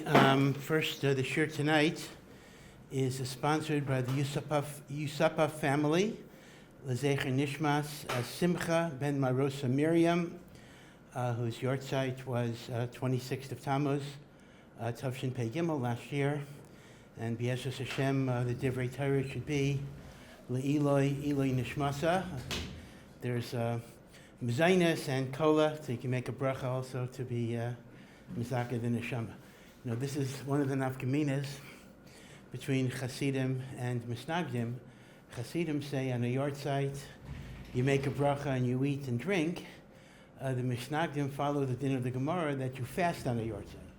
First, the shir tonight is sponsored by the Yusapa family, Lezecher Nishmas Simcha ben Marosa Miriam, whose yahrzeit was 26th of Tammuz, Tavshin Pei Gimel last year. And B'Yeshes Hashem, the Divrei Torah should be Le'iloi Nishmasa. There's Mezainis and Kola, so you can make a bracha also to be Mizaka the Neshama. Now, this is one of the nafkaminas between Hasidim and Misnagdim. Hasidim say on a yahrzeit, you make a bracha and you eat and drink. The Misnagdim follow the din of the Gemara that you fast on a yahrzeit.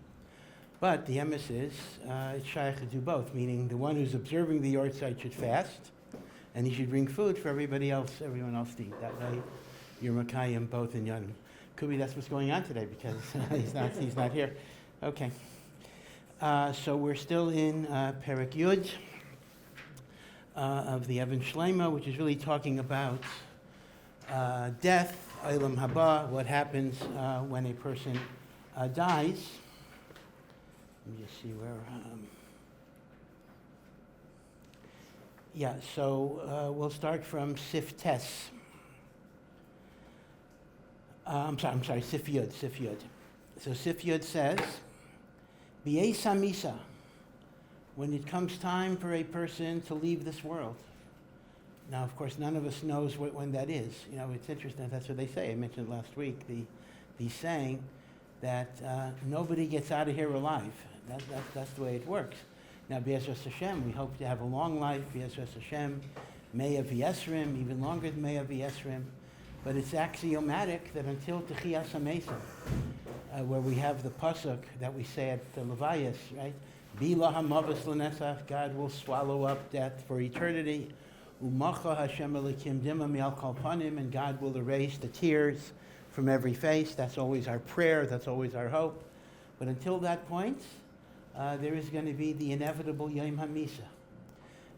But the emes is, it's shaykh to do both, meaning the one who's observing the yahrzeit should fast, and he should bring food for everyone else to eat. That way, you're makayim both in Yonam. Could be that's what's going on today because he's not here. Okay. So we're still in Perek Yud of the Even Shleima, which is really talking about death, Olam Haba, what happens when a person dies. Let me just see where. So we'll start from Sif Tes. I'm sorry, Sif Yud. So Sif Yud says, B'Yesa Misa, when it comes time for a person to leave this world. Now, of course, none of us knows when that is. You know, it's interesting, that's what they say. I mentioned last week, the saying that nobody gets out of here alive. That's the way it works. Now, B'Yesras Hashem, we hope to have a long life. B'Yesras Hashem, Mea V'Yesrim, even longer than Mea V'Yesrim. But it's axiomatic that until Techiyas HaMesim, where we have the pasuk that we say at the Levias, right? Bila hamavas l'nesach, God will swallow up death for eternity. Umacha Hashem elikim dima mi'al kol panim, and God will erase the tears from every face. That's always our prayer. That's always our hope. But until that point, there is going to be the inevitable Yom HaMisa.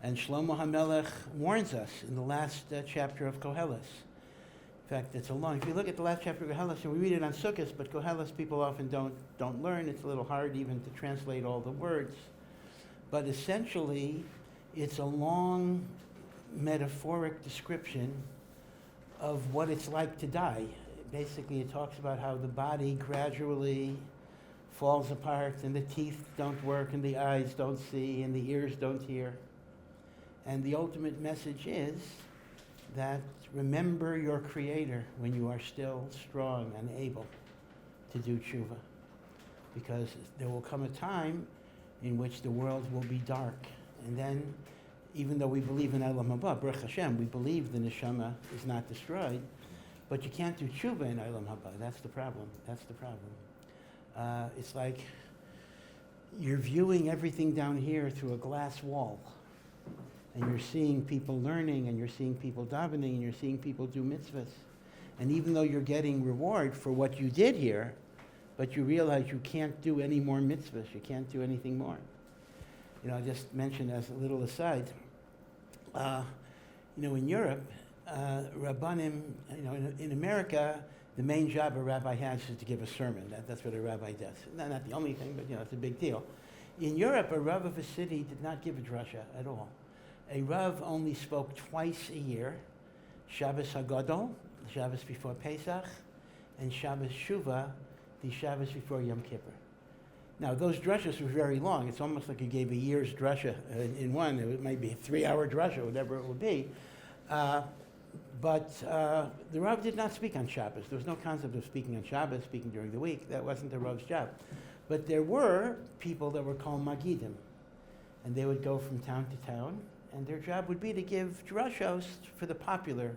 And Shlomo HaMelech warns us in the last chapter of Koheles. In fact, it's a long. If you look at the last chapter of Koheles, and we read it on Sukkot, but Koheles people often don't learn. It's a little hard even to translate all the words. But essentially, it's a long metaphoric description of what it's like to die. Basically, it talks about how the body gradually falls apart, and the teeth don't work, and the eyes don't see, and the ears don't hear. And the ultimate message is that remember your Creator when you are still strong and able to do tshuva. Because there will come a time in which the world will be dark. And then, even though we believe in Olam Haba, Baruch Hashem, we believe the neshama is not destroyed, but you can't do tshuva in Olam Haba. That's the problem. It's like you're viewing everything down here through a glass wall. And you're seeing people learning, and you're seeing people davening, and you're seeing people do mitzvahs. And even though you're getting reward for what you did here, but you realize you can't do any more mitzvahs, you can't do anything more. You know, I just mentioned as a little aside, in Europe, Rabbanim, in America, the main job a rabbi has is to give a sermon. That's what a rabbi does. Not the only thing, but it's a big deal. In Europe, a rav of a city did not give a drasha at all. A rav only spoke twice a year, Shabbos HaGadol, the Shabbos before Pesach, and Shabbos Shuvah, the Shabbos before Yom Kippur. Now, those drashas were very long. It's almost like you gave a year's drasha in one. It might be a 3-hour drasha, whatever it would be. But the Rav did not speak on Shabbos. There was no concept of speaking on Shabbos, speaking during the week. That wasn't the Rav's job. But there were people that were called Magidim, and they would go from town to town, and their job would be to give drashos for the popular,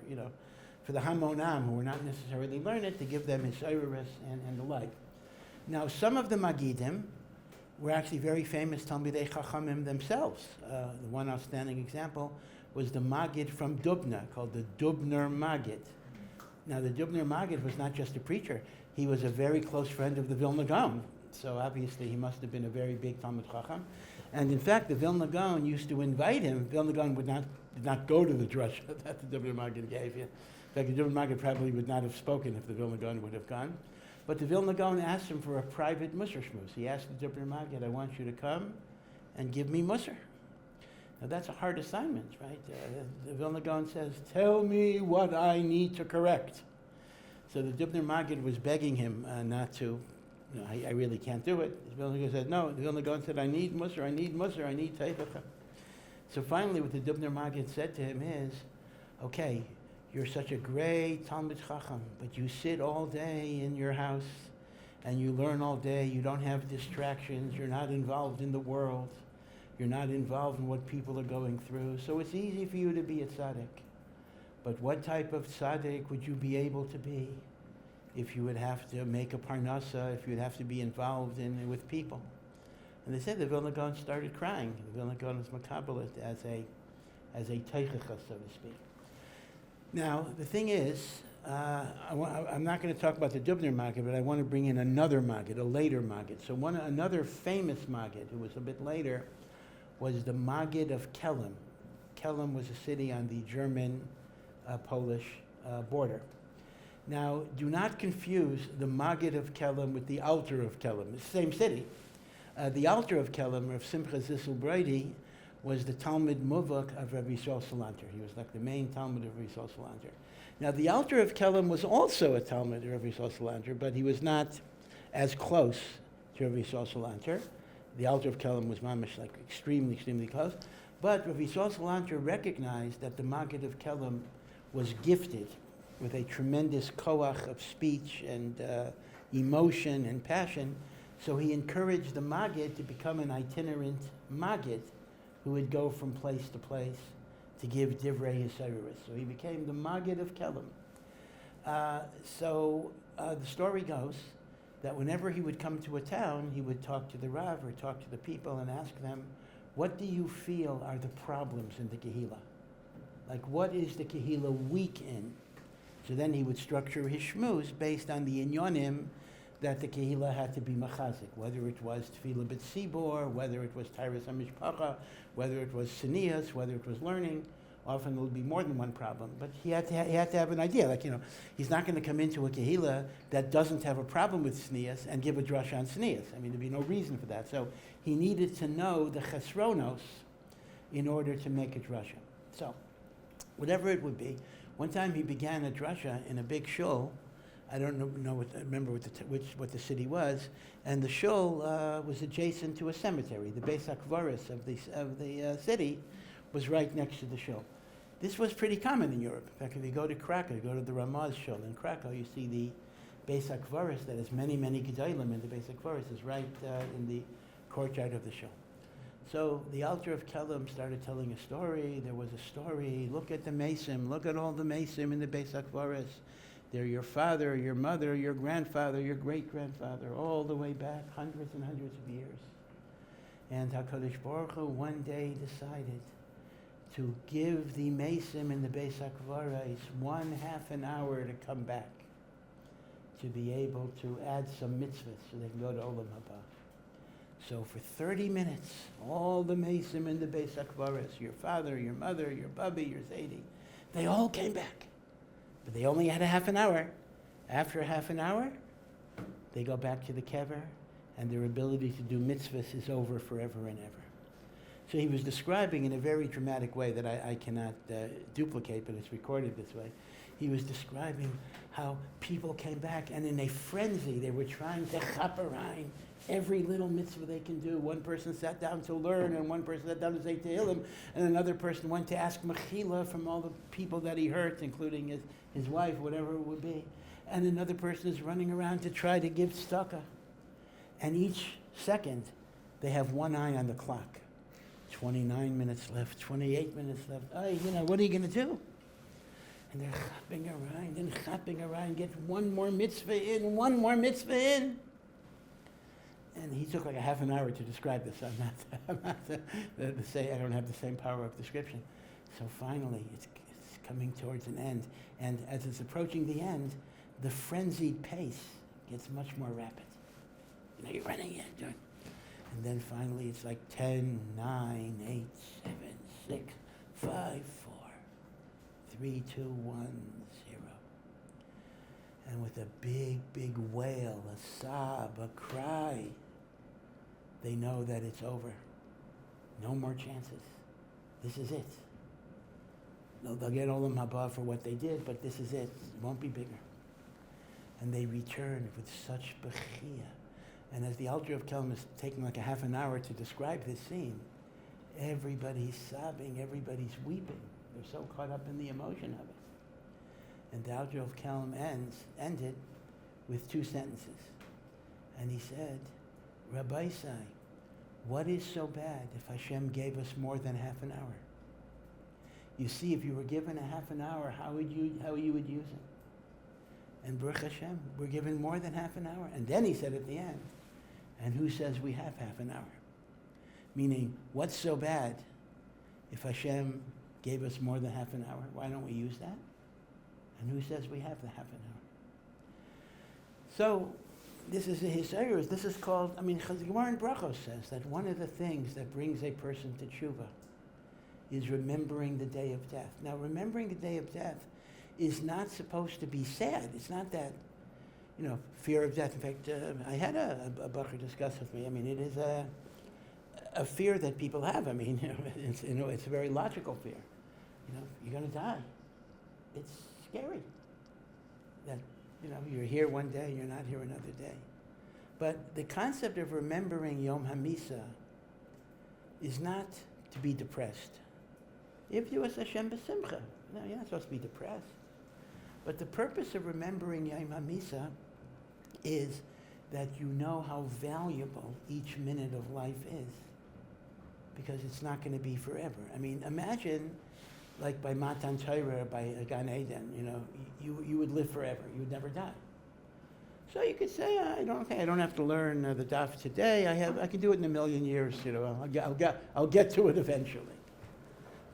for the Hamonam, who were not necessarily learned, to give them his Eiris and the like. Now, some of the Magidim were actually very famous Talmidei Chachamim themselves. The one outstanding example was the Magid from Dubna, called the Dubner Magid. Now, the Dubner Magid was not just a preacher. He was a very close friend of the Vilna Gaon. So obviously, he must have been a very big Talmid Chacham. And in fact, the Vilna Gaon used to invite him. Vilna Gaon did not go to the drasha that the Dubner Magid gave you. In fact, the Dubner Magid probably would not have spoken if the Vilna Gaon would have gone. But the Vilna Gaon asked him for a private Musar shmuz. He asked the Dubner Maggid, I want you to come and give me Musar. Now that's a hard assignment, right? The Vilna Gaon says, tell me what I need to correct. So the Dubner Maggid was begging him not to. No, I really can't do it. The Vilna Gaon said, no. The Vilna Gaon said, I need Musar, I need Musar, I need Teichacha. So finally what the Dubner Maggid said to him is, okay, you're such a great Talmid Chacham, but you sit all day in your house and you learn all day, you don't have distractions, you're not involved in the world, you're not involved in what people are going through, so it's easy for you to be a tzaddik. But what type of tzaddik would you be able to be if you would have to make a parnasa, if you'd have to be involved with people? And they said the Vilna Gaon started crying. The Vilna Gaon is makabelit as a teichacha, so to speak. Now, the thing is, I'm not going to talk about the Dubner Maggid, but I want to bring in another Maggid, a later Maggid. So another famous Maggid, who was a bit later, was the Maggid of Kelm. Kelm was a city on the German-Polish border. Now, do not confuse the Maggid of Kelm with the Alter of Kelm. It's the same city. The Alter of Kelm, of Simcha Zissel Brady, was the Talmud Muvak of Rabbi Yisrael Salanter. He was like the main Talmud of Rabbi Yisrael Salanter. Now, the Alter of Kelm was also a Talmud of Rabbi Yisrael Salanter, but he was not as close to Rabbi Yisrael Salanter. The Alter of Kelm was mamish, like extremely, extremely close. But Rabbi Yisrael Salanter recognized that the Maggid of Kelm was gifted with a tremendous koach of speech and emotion and passion. So he encouraged the Maggid to become an itinerant Maggid who would go from place to place to give Divrei Yisraelis. So he became the Maggid of Kelm. The story goes that whenever he would come to a town, he would talk to the Rav or talk to the people and ask them, what do you feel are the problems in the Kehillah? Like, what is the Kehillah weak in? So then he would structure his shmuz based on the inyonim that the Kehillah had to be machazik, whether it was Tefillah B'tzibor, whether it was Tyrus HaMishpacha, whether it was Sinias, whether it was learning. Often there would be more than one problem, but he had to have an idea. Like, he's not going to come into a Kehillah that doesn't have a problem with Sinias and give a drasha on Sinias. I mean, there'd be no reason for that. So he needed to know the chesronos in order to make a drasha. So, whatever it would be, one time he began a drasha in a big shul. I don't remember what the city was, and the shul was adjacent to a cemetery. The Beis HaKvaris of the city was right next to the shul. This was pretty common in Europe. In fact, if you go to Krakow, you go to the Ramaz shul in Krakow, you see the Beis HaKvaris that has many, many gedolim, and the Beis HaKvaris is right in the courtyard of the shul. So the Alter of Kelm started telling a story. There was a story. Look at the Mesim. Look at all the Mesim in the Beis HaKvaris. They're your father, your mother, your grandfather, your great-grandfather, all the way back hundreds and hundreds of years. And HaKadosh Baruch Hu one day decided to give the Mesim in the Beis HaKvaris 1/2 an hour to come back, to be able to add some mitzvahs so they can go to Olam Haba. So for 30 minutes, all the Mesim in the Beis HaKvaris, your father, your mother, your bubby, your zaidi, they all came back. But they only had a 1/2 an hour. After a 1/2 an hour, they go back to the kever, and their ability to do mitzvahs is over forever and ever. So he was describing in a very dramatic way that I cannot duplicate, but it's recorded this way. He was describing how people came back, and in a frenzy, they were trying to chaperine every little mitzvah they can do. One person sat down to learn, and one person sat down to say Tehillim, and another person went to ask mechila from all the people that he hurt, including his wife, whatever it would be. And another person is running around to try to give tzedakah. And each second, they have one eye on the clock. 29 minutes left, 28 minutes left. What are you going to do? And they're chapping around, get one more mitzvah in. And he took like a 1/2 an hour to describe this. I'm not to say I don't have the same power of description. So finally, it's coming towards an end. And as it's approaching the end, the frenzied pace gets much more rapid. You're running it. And then finally, it's like 10, 9, 8, 7, 6, 5, 4, 3, 2, 1, 0. And with a big, big wail, a sob, a cry, they know that it's over. No more chances. This is it. They'll get Olam Haba for what they did, but this is it. It won't be bigger. And they return with such bechia. And as the Alter of Kelm is taking like a half an hour to describe this scene, everybody's sobbing, everybody's weeping. They're so caught up in the emotion of it. And the Alter of Kelm ended with two sentences. And he said, Rabbi Isai, what is so bad if Hashem gave us more than half an hour? You see, if you were given a half an hour, how you would use it? And Baruch Hashem, we're given more than half an hour. And then he said at the end, and who says we have half an hour? Meaning, what's so bad if Hashem gave us more than half an hour? Why don't we use that? And who says we have the half an hour? So, this is a Hisayrus. This is called, the Gemara in Brachos says that one of the things that brings a person to tshuva is remembering the day of death. Now, remembering the day of death is not supposed to be sad. It's not that, fear of death. In fact, I had a bacher discuss with me. It is a fear that people have. It's a very logical fear. You're going to die. It's scary that, you're here one day, you're not here another day. But the concept of remembering Yom HaMisa is not to be depressed. If you was Hashem b'simcha, no, you're not supposed to be depressed. But the purpose of remembering Yom HaMisa is that you know how valuable each minute of life is, because it's not going to be forever. Imagine, like by Matan Torah, by a Gan Eden, you would live forever. You would never die. So you could say, I don't have to learn the daf today. I can do it in a million years. I'll get to it eventually.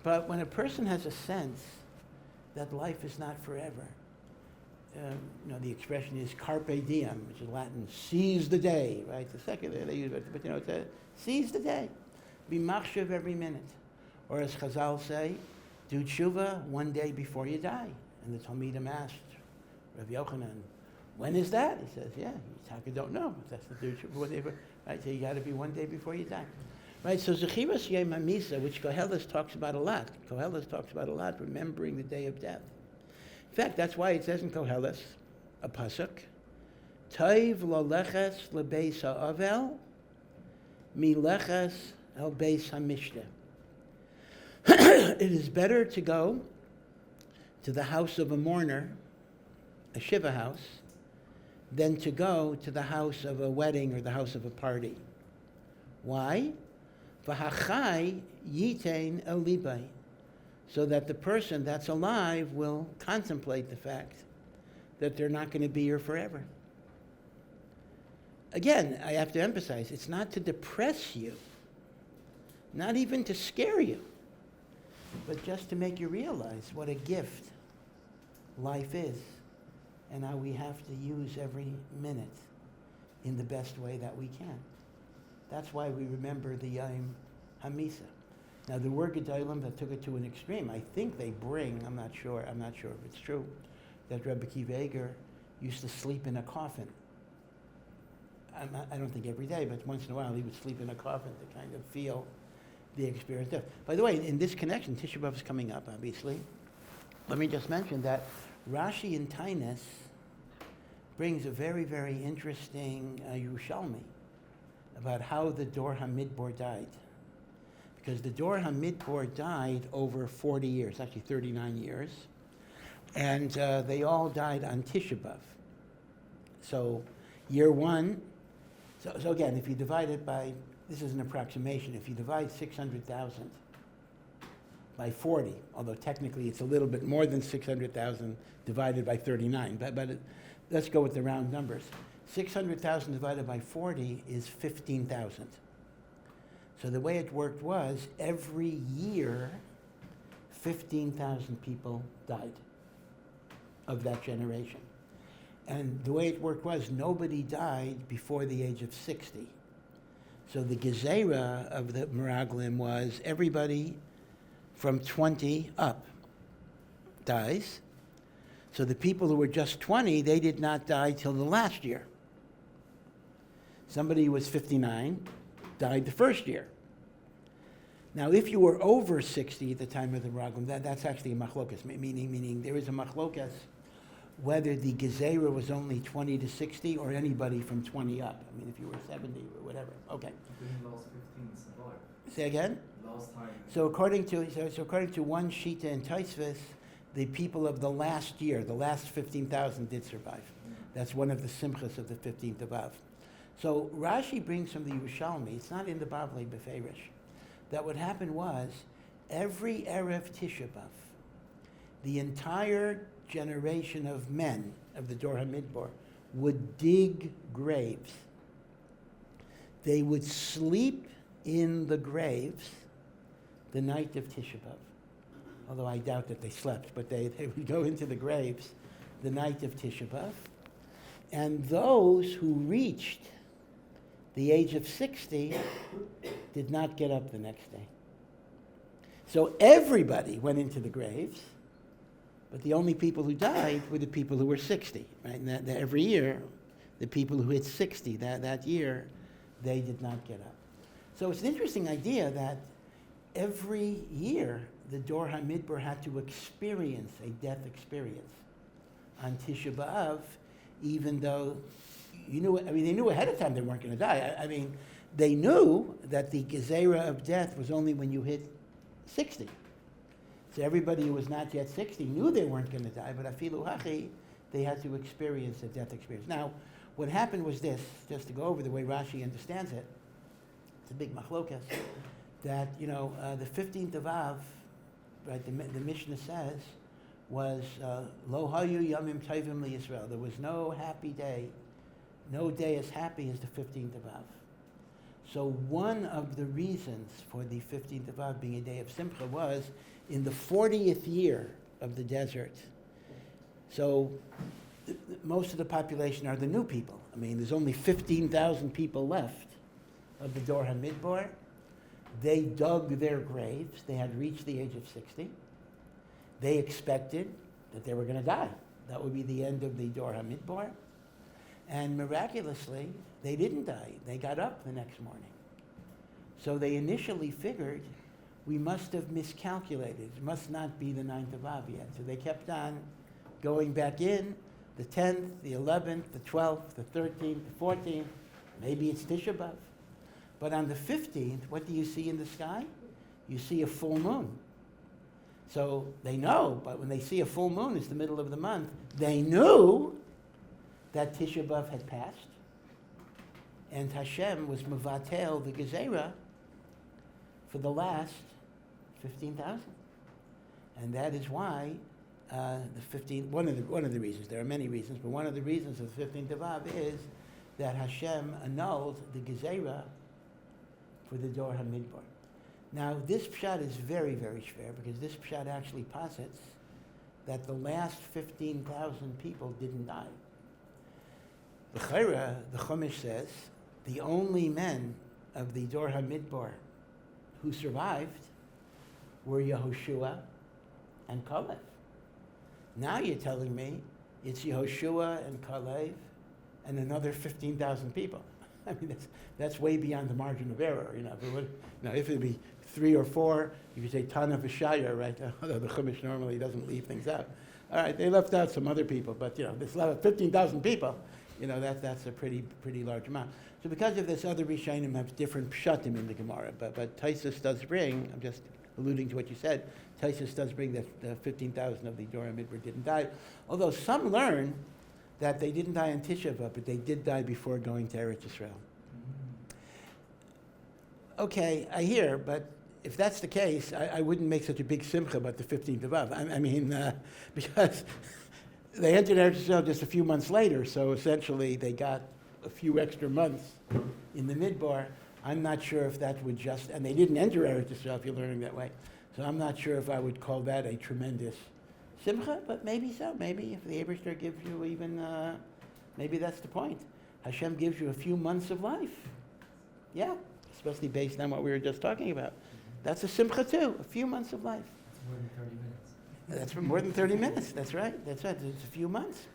But when a person has a sense that life is not forever, the expression is carpe diem, which is Latin, seize the day, right? The second day they use it, but it's seize the day. Be machshav every minute. Or as Chazal say, do tshuva one day before you die. And the Talmidim asked Rav Yochanan, when is that? He says, Yitzhak don't know. That's the do tshuva, right? So you got to be one day before you die. Right, so Zechivas Yom HaMisa, which Koheles talks about a lot. Koheles talks about a lot, remembering the day of death. In fact, that's why it says in Koheles, a pasuk, Toiv lo leches lebeis ha'avel, mi leches el beis ha'mishteh. It is better to go to the house of a mourner, a shiva house, than to go to the house of a wedding or the house of a party. Why? V'hachai yitain el libay, so that the person that's alive will contemplate the fact that they're not going to be here forever. Again, I have to emphasize, it's not to depress you, not even to scare you, but just to make you realize what a gift life is and how we have to use every minute in the best way that we can. That's why we remember the Yom HaMisa. Now, the word Gedolim that took it to an extreme, I think they bring, I'm not sure if it's true, that Rebbe Akiva Eiger used to sleep in a coffin. I don't think every day, but once in a while he would sleep in a coffin to kind of feel the experience of death. By the way, in this connection, Tisha B'Av is coming up, obviously. Let me just mention that Rashi in Tainus brings a very, very interesting Yerushalmi about how the Dor HaMidbar died. Because the Dor HaMidbar died over 40 years, actually 39 years, and they all died on Tisha B'Av. So year one, so again, if you divide it by, this is an approximation, if you divide 600,000 by 40, although technically it's a little bit more than 600,000 divided by 39, but let's go with the round numbers. 600,000 divided by 40 is 15,000. So the way it worked was every year, 15,000 people died of that generation. And the way it worked was nobody died before the age of 60. So the gezerah of the Meraglim was everybody from 20 up dies. So the people who were just 20, they did not die till the last year. Somebody who was 59 died the first year. Now, if you were over 60 at the time of the Raglim, that's actually a machlokas, meaning there is a machlokas whether the gezerah was only 20 to 60 or anybody from 20 up. I mean, if you were 70 or whatever. Okay. Last 15 survived. Say again? Last time. So according to one Shita in Taisvis, the people of the last year, the last 15,000 did survive. That's one of the simchas of the 15th of Av. So Rashi brings from the Yerushalmi, it's not in the Bavli Beferish, that what happened was every Erev Tisha B'Av, the entire generation of men of the Dor HaMidbar would dig graves. They would sleep in the graves the night of Tisha B'Av. Although I doubt that they slept, but they would go into the graves the night of Tisha B'Av. And those who reached the age of 60 did not get up the next day. So everybody went into the graves, but the only people who died were the people who were 60, right? And that every year, the people who hit 60 that year, they did not get up. So it's an interesting idea that every year, the Dor HaMidbar had to experience a death experience on Tisha B'Av, even though they knew ahead of time they weren't going to die. I mean, they knew that the gezerah of death was only when you hit 60. So everybody who was not yet 60 knew they weren't going to die, but afilu hachi, they had to experience a death experience. Now, what happened was this, just to go over the way Rashi understands it, it's a big machlokas, that, the 15th of Av, right, the Mishnah says, was lo hayu yamim tovim liYisrael. There was no happy day, no day as happy as the 15th of Av. So one of the reasons for the 15th of Av being a day of Simcha was in the 40th year of the desert. So most of the population are the new people. I mean, there's only 15,000 people left of the Dor HaMidbar. They dug their graves. They had reached the age of 60. They expected that they were going to die. That would be the end of the Dor HaMidbar. And miraculously, they didn't die. They got up the next morning. So they initially figured, we must have miscalculated. It must not be the 9th of Av yet. So they kept on going back in, the 10th, the 11th, the 12th, the 13th, the 14th. Maybe it's Tisha B'Av. But on the 15th, what do you see in the sky? You see a full moon. So they know, but when they see a full moon, it's the middle of the month, they knew that Tisha B'Av had passed, and Hashem was mevatel the gezerah for the last 15,000, and that is why the 15th. One of the reasons, there are many reasons, but one of the reasons of the 15th of Av is that Hashem annulled the gezerah for the Dor HaMidbar. Now, this pshat is very, very shver, because this pshat actually posits that the last 15,000 people didn't die. The Chumash says, the only men of the Dor HaMidbar who survived were Yehoshua and Kalev. Now you're telling me it's Yehoshua and Kalev and another 15,000 people. I mean, that's way beyond the margin of error. If it would be 3 or 4, you could say Tana V'Shaya, right? Although the Chumash normally doesn't leave things out. All right, they left out some other people, but this level, 15,000 people, that's a pretty large amount. So because of this, other Rishonim have different pshatim in the Gemara, but Taisus does bring, I'm just alluding to what you said, Taisus does bring that the 15,000 of the Dor HaMidbar didn't die, although some learn that they didn't die on Tisha B'Av, but they did die before going to Eretz Yisrael. Okay, I hear, but if that's the case, I wouldn't make such a big simcha about the 15th of Av. I mean, because they entered Eretz Yisrael just a few months later, so essentially they got a few extra months in the Midbar. I'm not sure if that would just, and they didn't enter Eretz Yisrael if you're learning that way, so I'm not sure if I would call that a tremendous simcha, but maybe so. Maybe if the Eibishter gives you even, maybe that's the point. Hashem gives you a few months of life. Yeah, especially based on what we were just talking about. That's a simcha too, a few months of life. It's more than 30 minutes. That's for more than 30 minutes. That's right. That's right. It's a few months.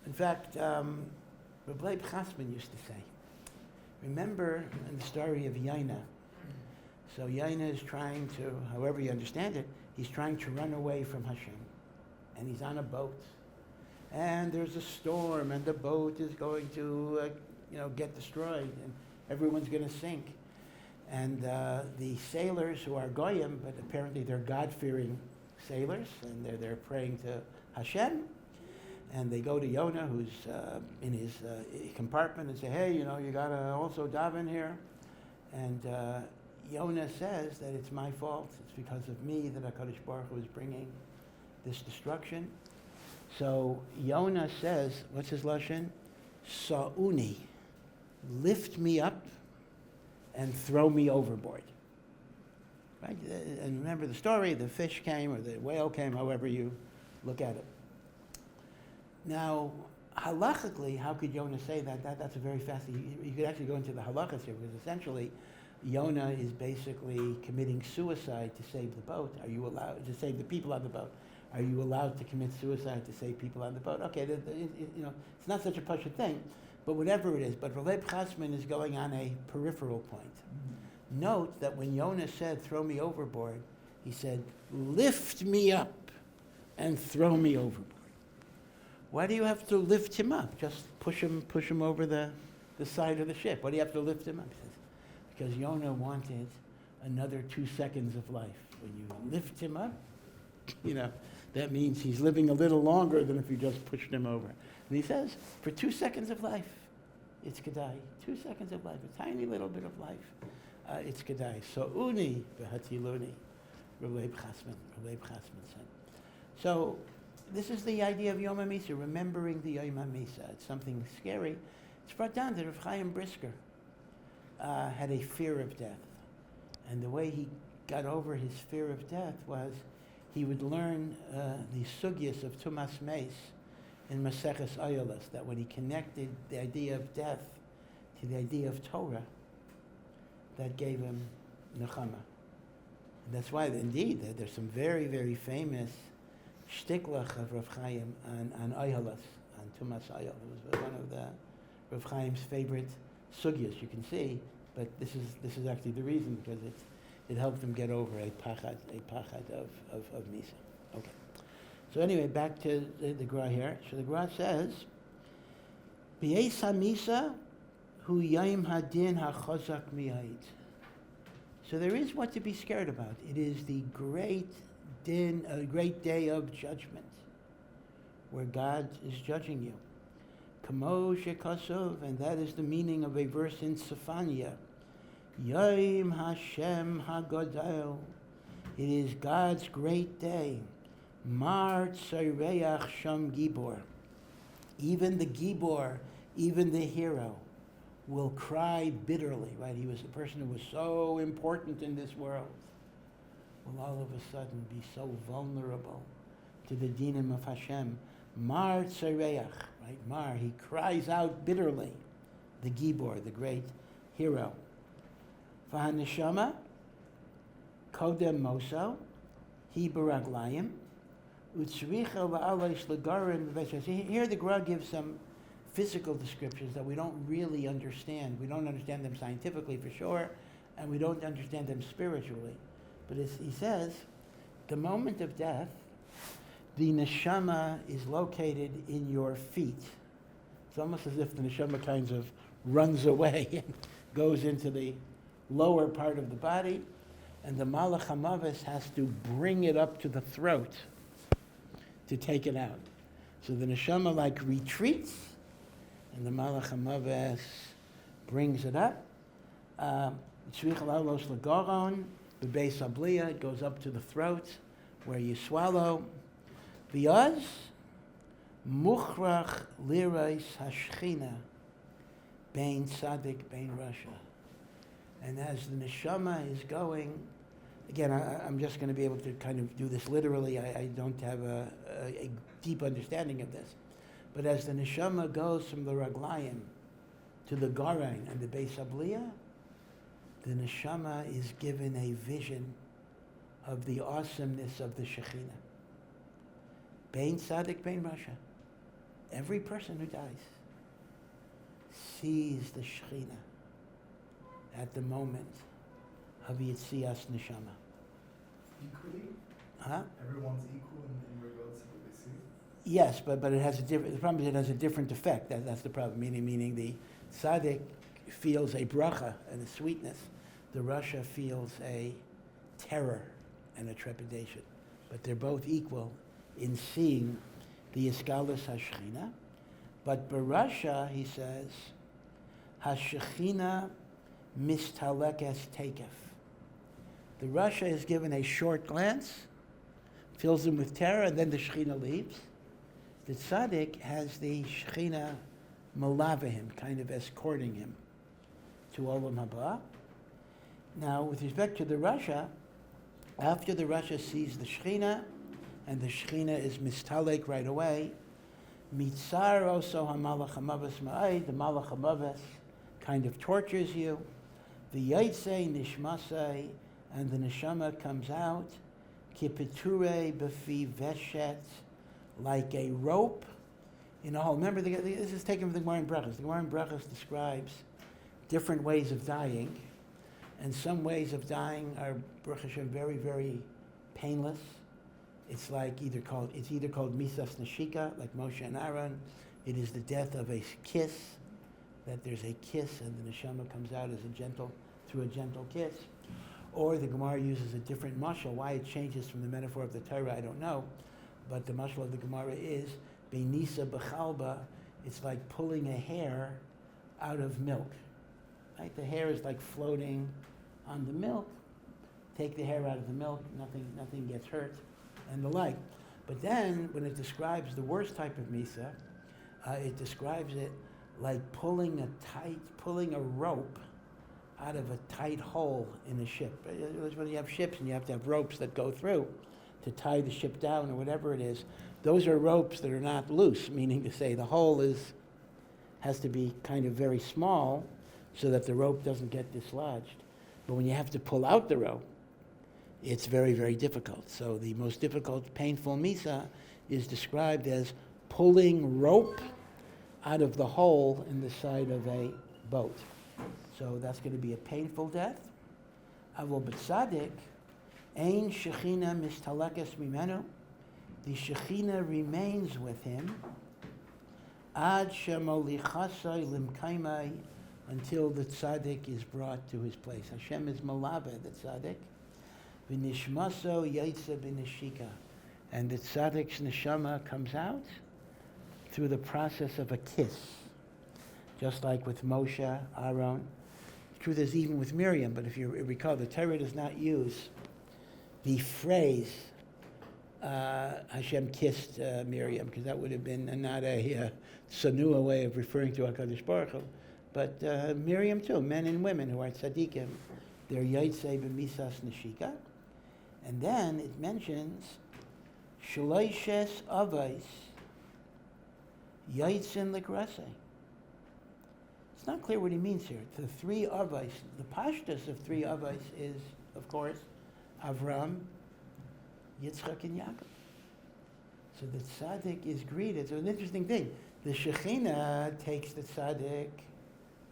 In fact, Reb Leib Chasman used to say, remember in the story of Yaina. So Yaina is trying to, however you understand it, he's trying to run away from Hashem. And he's on a boat. And there's a storm, and the boat is going to, get destroyed, and everyone's going to sink. And the sailors who are goyim, but apparently they're God-fearing sailors, and they're praying to Hashem. And they go to Yonah, who's in his compartment, and say, hey, you got to also daven here. And Yonah says that it's my fault. It's because of me that HaKadosh Baruch Hu is bringing this destruction. So Yonah says, what's his lashon? Sa'uni, lift me up and throw me overboard. Right? And remember the story, the fish came or the whale came, however you look at it. Now, halachically, how could Yonah say that? That's a very fascinating, you could actually go into the halachas here, because essentially Yonah is basically committing suicide to save the boat. Are you allowed to save the people on the boat? Are you allowed to commit suicide to save people on the boat? Okay, it's not such a pashut thing, but whatever it is. But Reb Chasman is going on a peripheral point. Mm-hmm. Note that when Yonah said, throw me overboard, he said, lift me up and throw me overboard. Why do you have to lift him up? Just push him over the side of the ship. Why do you have to lift him up? He says, because Yonah wanted another 2 seconds of life. When you lift him up, that means he's living a little longer than if you just pushed him over. And he says, for 2 seconds of life, it's Kedai. 2 seconds of life, a tiny little bit of life, it's Kedai. So uni v'hatiluni, Reb Leib Chasman said. So this is the idea of Yom HaMisa, remembering the Yom HaMisa. It's something scary. It's brought down that Rav Chaim Brisker had a fear of death. And the way he got over his fear of death was he would learn the sugyas of Tumas Meis in Maseches Ayolos, that when he connected the idea of death to the idea of Torah, that gave him nechama. And that's why, indeed, there's some very, very famous shtiklach of Rav Chaim on Ayolos, on Tumas Ayol. It was one of the Rav Chaim's favorite sugyas, you can see, but this is actually the reason, because it helped him get over a pachad of Misa. Okay. So anyway, back to the Gra here. So the Gra says, B'yeis HaMisa hu yayim hadin hachozak miyait. So there is what to be scared about. It is the great din, a great day of judgment, where God is judging you. Kamo shekasov, and that is the meaning of a verse in Sephania. Yom Hashem HaGodel. It is God's great day. Mar Tzareach Sham Gibor. Even the Gibor, even the hero, will cry bitterly, right? He was a person who was so important in this world. Will all of a sudden be so vulnerable to the dinim of Hashem. Mar Tzareach, right? Mar, he cries out bitterly. The Gibor, the great hero. V'haneshama, kodem moso, he baraglayim, utzricha v'alosh legarim v'veshas. Here the Gra gives some physical descriptions that we don't really understand. We don't understand them scientifically for sure, and we don't understand them spiritually. But as he says, the moment of death, the neshama is located in your feet. It's almost as if the neshama kind of runs away and goes into the lower part of the body, and the Malach HaMavis has to bring it up to the throat to take it out. So the neshama retreats, and the Malach HaMavis brings it up. Tzrich lalos legaron, bebeis abliya, it goes up to the throat, where you swallow. V'yaz muchrach lirais hashchina, bein tzaddik, bein rasha. And as the neshama is going, again, I'm just going to be able to kind of do this literally. I don't have a deep understanding of this. But as the neshama goes from the raglayim to the garain and the beis abliya, the neshama is given a vision of the awesomeness of the Shekhinah. Bein Tzaddik, Bein Rasha. Every person who dies sees the Shekhinah at the moment of Yitzias Neshama. Equally? Huh? Everyone's equal in regards to what they see? Yes, but it has a different. The problem is it has a different effect. That's the problem. Meaning the tzaddik feels a bracha and a sweetness. The rasha feels a terror and a trepidation. But they're both equal in seeing the Iskalus HaShechina. But Barasha, he says, HaShechina mistalekes takef. The rasha is given a short glance, fills him with terror, and then the Shechina leaves. The tzaddik has the Shechina malava him, kind of escorting him to Olam Haba. Now, with respect to the rasha, after the rasha sees the Shechina, and the Shechina is mistalek right away, mitzar oso hamalach hamavas ma'ay, the malach hamavas kind of tortures you, the yaitse nishmasei, and the neshama comes out, kipiture befi veshet, like a rope in a hole. Remember, this is taken from the Gemara in Brachos. The Gemara in Brachos describes different ways of dying, and some ways of dying are, Baruch Hashem, very, very painless. It's either called Misas Nashika, like Moshe and Aaron. It is the death of a kiss, that there's a kiss and the neshama comes out as through a gentle kiss. Or the Gemara uses a different mashal. Why it changes from the metaphor of the Torah, I don't know. But the mashal of the Gemara is Beinisa B'chalba. It's like pulling a hair out of milk. Right? The hair is like floating on the milk. Take the hair out of the milk, nothing gets hurt, and the like. But then, when it describes the worst type of misa, it describes it like pulling a rope out of a tight hole in a ship. When you have ships and you have to have ropes that go through to tie the ship down or whatever it is, those are ropes that are not loose, meaning to say the hole has to be kind of very small so that the rope doesn't get dislodged. But when you have to pull out the rope, it's very, very difficult. So the most difficult, painful misa is described as pulling rope out of the hole in the side of a boat. So that's going to be a painful death. Avol b'tzadik, ein shechina mistalekes mimenu. The shechina remains with him ad shemolichasai limkaimai, until the tzaddik is brought to his place. Hashem is malava the tzaddik. V'nishmaso yaitze b'nishika, and the tzaddik's neshama comes out through the process of a kiss, just like with Moshe, Aaron. The truth is, even with Miriam, but if you recall, the Torah does not use the phrase Hashem kissed Miriam, because that would have been not a sanua way of referring to HaKadosh Baruch Hu. But Miriam too, men and women who are tzaddikim, they're yaitse b'misas neshika. And then it mentions shloishes avos yaitzin l'grasei. It's not clear what he means here. The three avos, the pashtus of three avos is, of course, Avram, Yitzchak, and Yaakov. So the tzaddik is greeted. So an interesting thing. The Shekhinah takes the tzaddik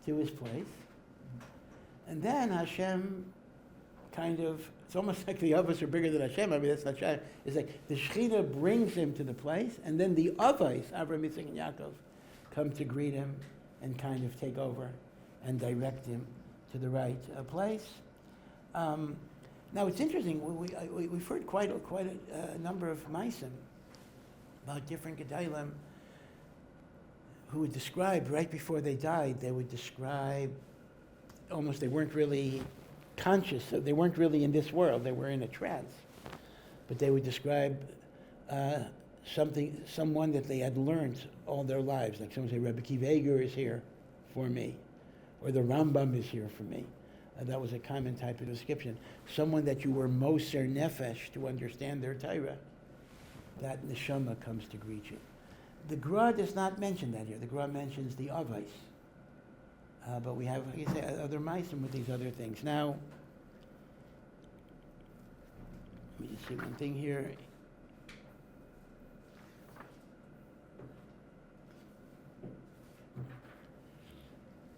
to his place, and then Hashem kind of, it's almost like the avos are bigger than Hashem. I mean, that's not Hashem. It's like the Shekhinah brings him to the place, and then the avos, Avram, Yitzchak, and Yaakov, come to greet him and kind of take over and direct him to the right place. Now it's interesting. We've heard quite a number of maisim about different gedalim who would describe right before they died. They would describe almost they weren't really conscious. They weren't really in this world. They were in a trance, but they would describe someone that they had learned all their lives. Like someone say, Rebbe Kiva Eger is here for me, or the Rambam is here for me. That was a common type of description. Someone that you were moser nefesh to understand their Torah. That neshama comes to greet you. The Gra does not mention that here. The Gra mentions the avos. But we have, like I say, other maisim with these other things. Now, let me just see one thing here.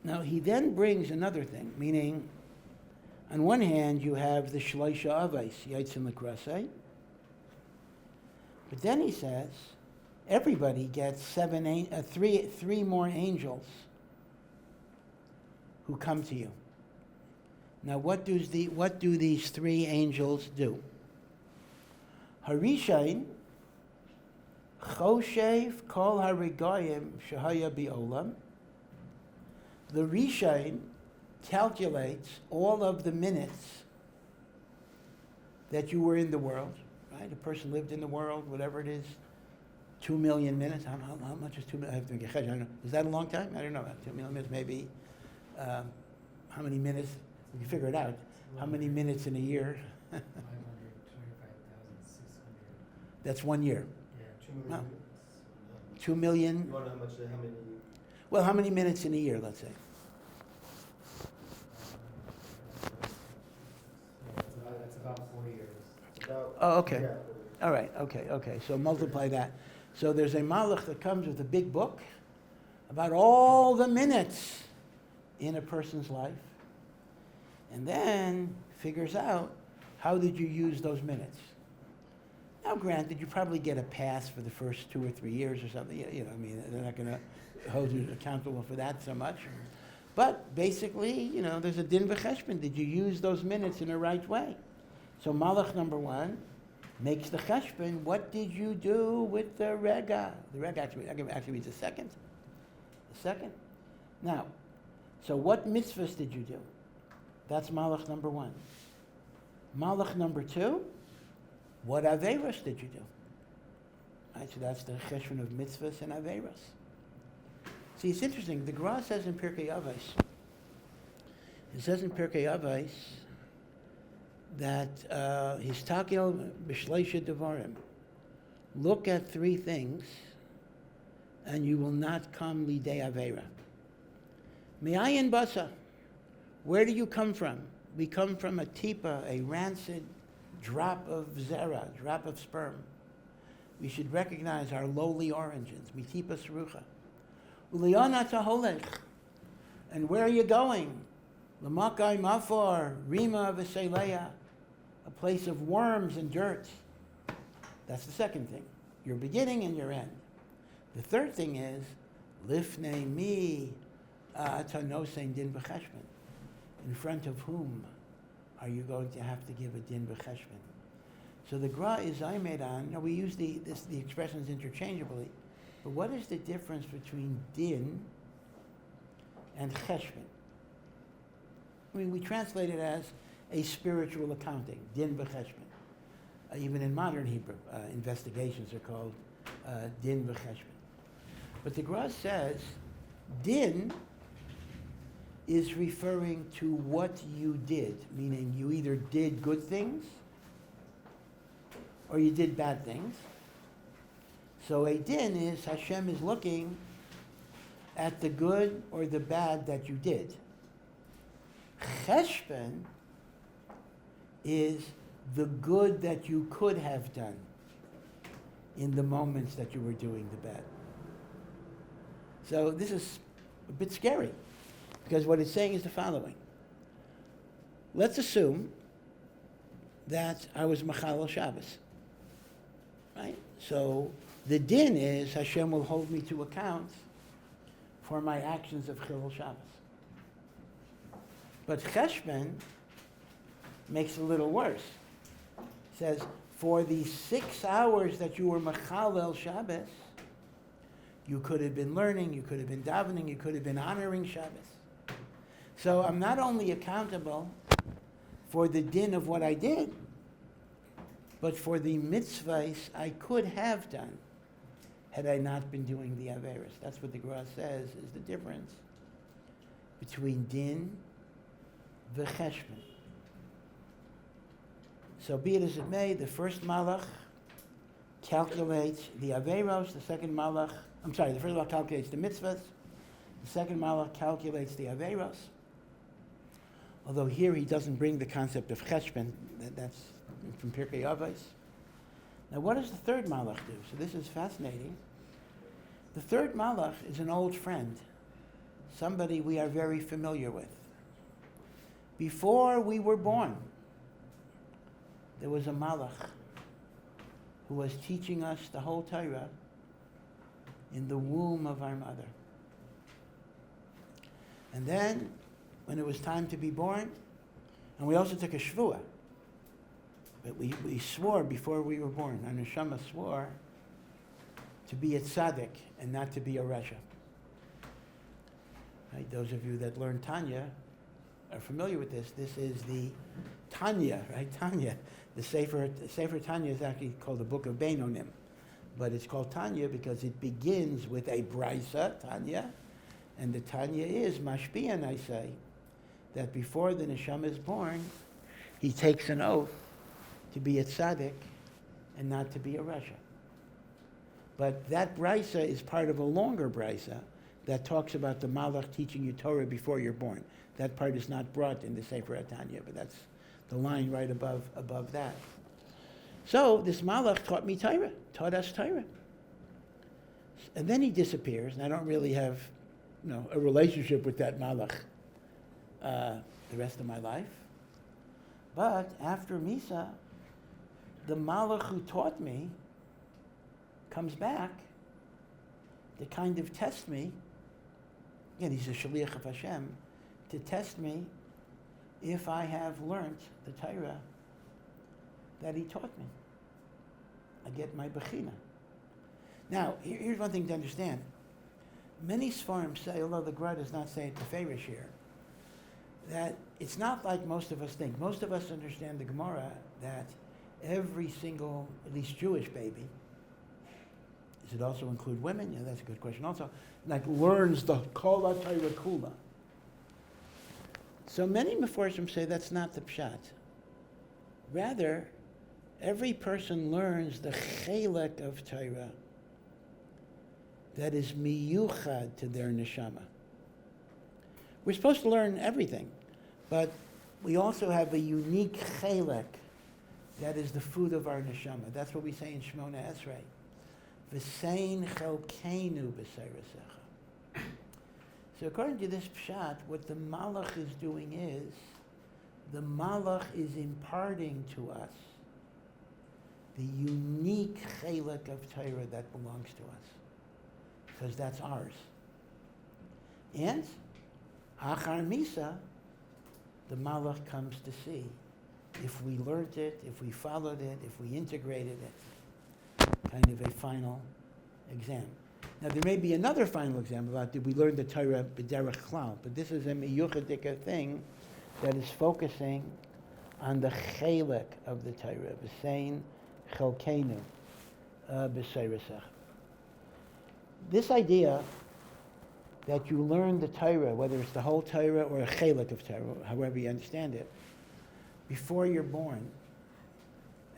Now, he then brings another thing, meaning, on one hand, you have the Shloisha Avos, Yitzim L'Krasei, but then he says, everybody gets three more angels who come to you. Now, what do these three angels do? Harishain, Choshev Kol Harigoyim Shehaya B'Olam. The Rishain calculates all of the minutes that you were in the world, right? A person lived in the world, whatever it is, 2 million minutes. How much is 2 million? I have to get, I don't know. Is that a long time? I don't know. 2 million minutes, maybe. How many minutes? We can figure it out. How many minutes in a year? 525,600. That's 1 year. Yeah. 2 million. No. 2 million. You want to know how many? Well, how many minutes in a year, let's say? That's about 4 years. Oh, okay. All right, okay. So multiply that. So there's a malach that comes with a big book about all the minutes in a person's life, and then figures out how did you use those minutes. Now, granted, you probably get a pass for the first 2 or 3 years or something. You know, I mean, they're not going to hold you accountable for that so much. But basically, you know, there's a din v'cheshbon. Did you use those minutes in the right way? So malach number 1 makes the cheshbon. What did you do with the rega? The rega actually means a second. The second. Now, so what mitzvahs did you do? That's malach number 1. Malach number 2, what averos did you do? Right, so that's the cheshbon of mitzvahs and averos. See, it's interesting. The Gra says in Pirkei Avos, it says in Pirkei Avos that histakel b'shleisha devarim. Look at 3 things, and you will not come lidei avera. Me'ayin basa. Where do you come from? We come from a tipa, a rancid drop of zera, drop of sperm. We should recognize our lowly origins. Mitipa serucha. Uliana taholech. And where are you going? Lamakai mafar, rima v'seleya, a place of worms and dirt. That's the second thing. Your beginning and your end. The third thing is, lifnei mi atanosein din b'cheshbon. In front of whom are you going to have to give a din b'cheshbon? So the Gra is Aymed on. Now we use the expressions interchangeably, but what is the difference between din and cheshbon? I mean, we translate it as a spiritual accounting, din b'cheshbon. Even in modern Hebrew, investigations are called din b'cheshbon. But the Gra says din is referring to what you did, meaning you either did good things or you did bad things. So a din is Hashem is looking at the good or the bad that you did. Cheshbon is the good that you could have done in the moments that you were doing the bad. So this is a bit scary, because what it's saying is the following. Let's assume that I was Machal Shabbos, right? So the din is Hashem will hold me to account for my actions of Chilul Shabbos. But Cheshbon makes it a little worse. It says, for the 6 hours that you were Machal Shabbos, you could have been learning, you could have been davening, you could have been honoring Shabbos. So I'm not only accountable for the din of what I did, but for the mitzvahs I could have done had I not been doing the averos. That's what the Gra says is the difference between din v'cheshbon. So be it as it may, the first malach calculates the averos, the first malach calculates the mitzvahs, the second malach calculates the averos. Although here he doesn't bring the concept of cheshbon, that's from Pirkei Avos. Now what does the third malach do? So this is fascinating. The third malach is an old friend. somebody we are very familiar with. Before we were born, there was a Malach who was teaching us the whole Torah in the womb of our mother. And then, when it was time to be born, and we also took a shvuah, but we swore before we were born, our neshama swore to be a tzaddik and not to be a rasha. Right? Those of you that learn Tanya are familiar with this. This is the Tanya, right? Tanya. The Sefer Tanya is actually called the Book of Beinonim, but it's called Tanya because it begins with a brisa, Tanya, and the Tanya is mashpian, I say, that before the neshama is born, he takes an oath to be a tzaddik and not to be a rasha. But that brisa is part of a longer brisa that talks about the Malach teaching you Torah before you're born. That part is not brought in the Sefer Tanya, but that's the line right above that. So this Malach taught us Torah. And then he disappears, and I don't really have a relationship with that Malach the rest of my life. But after Misa, the Malach who taught me comes back to kind of test me. Again, he's a shaliach of Hashem, to test me if I have learnt the Torah that he taught me. I get my bechina. Now, here's one thing to understand. Many Sfarim say, although the Gra does not say it to Farish here, that it's not like most of us think. Most of us understand the Gemara that every single, at least Jewish baby, does it also include women? Yeah, that's a good question also. Like learns the Kol HaTorah Kula. So many Meforshim say that's not the pshat. Rather, every person learns the chelek of Torah that is miyuchad to their neshama. We're supposed to learn everything, but we also have a unique chelek that is the food of our neshama. That's what we say in Shemona Esrei. V'sein chelkeinu b'seiresecha. So according to this pshat, what the Malach is doing is, the Malach is imparting to us the unique chelek of Torah that belongs to us, because that's ours. And Achar Misa, the Malach comes to see if we learned it, if we followed it, if we integrated it. Kind of a final exam. Now there may be another final exam about did we learn the Torah b'derech klal, but this is a miyuchadika thing that is focusing on the chelek of the Torah, v'sein chelkeinu b'seiresach. This idea that you learn the Torah, whether it's the whole Torah or a chelek of Torah, however you understand it, before you're born,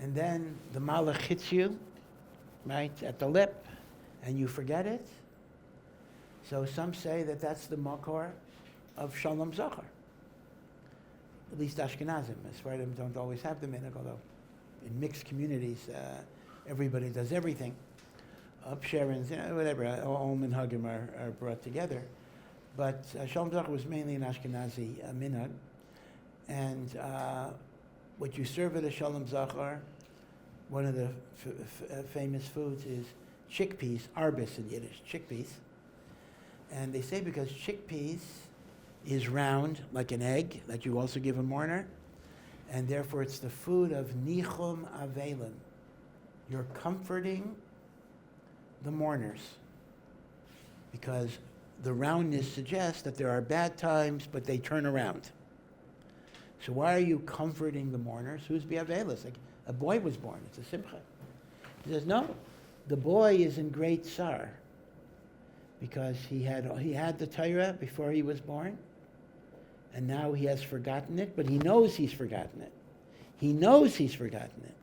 and then the Malach hits you, right, at the lip, and you forget it. So some say that that's the makor of Shalom Zachar. At least Ashkenazim. Sephardim don't always have the minhag, although in mixed communities, everybody does everything. Upsharons, whatever, all minhagim are brought together. But Shalom Zachar was mainly an Ashkenazi minhag. And what you serve at a Shalom Zachar, one of the famous foods is chickpeas, arbis in Yiddish, chickpeas. And they say because chickpeas is round like an egg that you also give a mourner, and therefore it's the food of nichum avelim. You're comforting the mourners because the roundness suggests that there are bad times, but they turn around. So why are you comforting the mourners? Who's bi'avelis? Like a boy was born. It's a simcha. He says, no, the boy is in great tsar because he had the Torah before he was born, and now he has forgotten it, but he knows he's forgotten it. He knows he's forgotten it.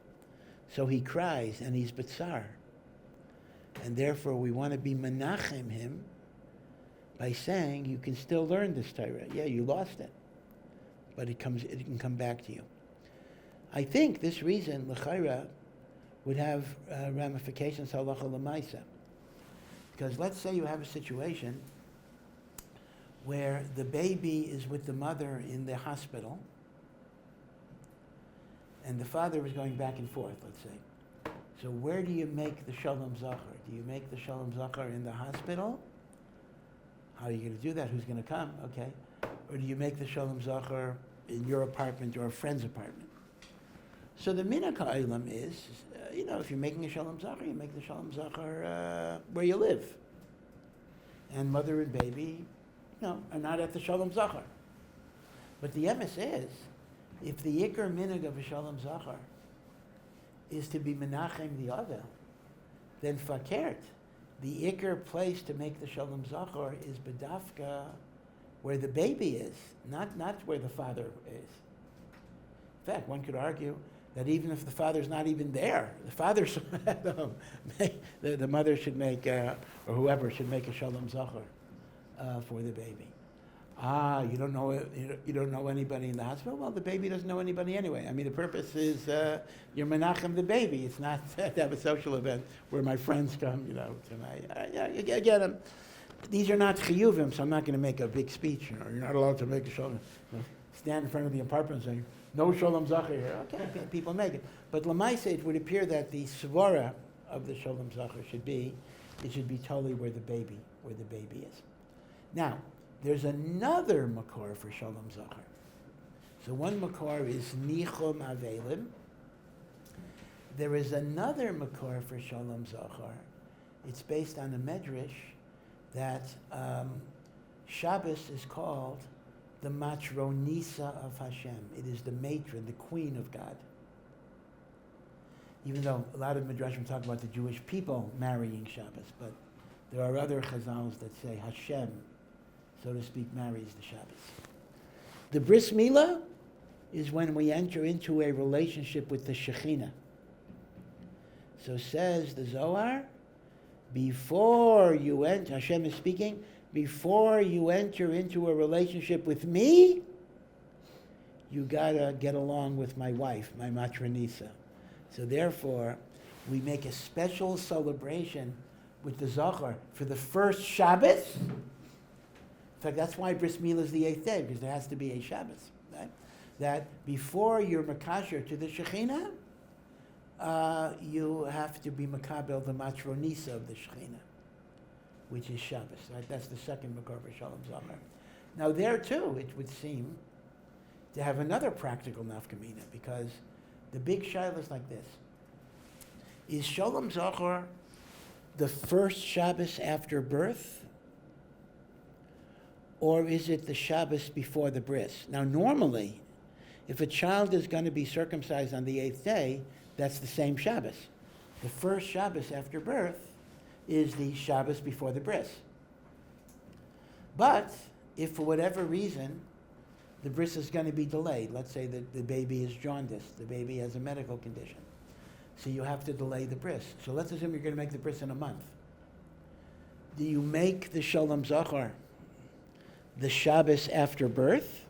So he cries, and he's b'tsar. And therefore, we want to be menachem him by saying, you can still learn this Torah. Yeah, you lost it, but it can come back to you. I think this reason, l'chaira, would have ramifications halacha l'maisa. Because let's say you have a situation where the baby is with the mother in the hospital, and the father is going back and forth, let's say. So where do you make the Shalom Zachar? Do you make the Shalom Zachar in the hospital? How are you going to do that? Who's going to come? Okay. Or do you make the Shalom Zachar in your apartment or a friend's apartment? So the minhag ha'olam is, if you're making a Shalom Zachar, you make the Shalom Zachar where you live. And mother and baby, are not at the Shalom Zachar. But the emes is, if the ikar minhag of a Shalom Zachar is to be menachem the avel, then fakert, the ikar place to make the Shalom Zachar is bedafka, where the baby is, not where the father is. In fact, one could argue that even if the father's not even there, the father should, the mother should make, or whoever should make a Shalom Zachar for the baby. You don't know anybody in the hospital? Well, the baby doesn't know anybody anyway. I mean, the purpose is you're menachem the baby. It's not to have a social event where my friends come, tonight. Again, these are not chiyuvim, so I'm not going to make a big speech. You're not allowed to make a shalom. Stand in front of the apartment saying, no shalom zachar here. Okay, people make it. But lamaisa, it would appear that the svara of the shalom zachar should be totally where the baby is. Now, there's another makor for Shalom Zachar. So one makor is Nichum Avelim. There is another makor for Shalom Zachar. It's based on a medrash that Shabbos is called the Matronisa of Hashem. It is the matron, the queen of God. Even though a lot of midrashim talk about the Jewish people marrying Shabbos, but there are other chazals that say Hashem, so to speak, marries the Shabbos. The bris milah is when we enter into a relationship with the Shekhinah. So says the Zohar, before you enter, Hashem is speaking, before you enter into a relationship with me, you gotta get along with my wife, my matronisa. So therefore, we make a special celebration with the Zohar for the first Shabbos. In fact, that's why Bris Milah is the 8th day, because there has to be a Shabbos, right? That before you're Makasher to the Shekhinah, you have to be Makabel, the Matronisa of the Shekhinah, which is Shabbos, right? That's the second Makor for Shalom Zachar. Now there too, it would seem to have another practical nafkamina, because the big shaila is like this. Is Shalom Zachar the first Shabbos after birth? Or is it the Shabbos before the bris? Now, normally, if a child is going to be circumcised on the 8th day, that's the same Shabbos. The first Shabbos after birth is the Shabbos before the bris. But if for whatever reason the bris is going to be delayed, let's say that the baby is jaundiced, the baby has a medical condition, so you have to delay the bris. So let's assume you're going to make the bris in a month. Do you make the Shalom Zachar the Shabbos after birth,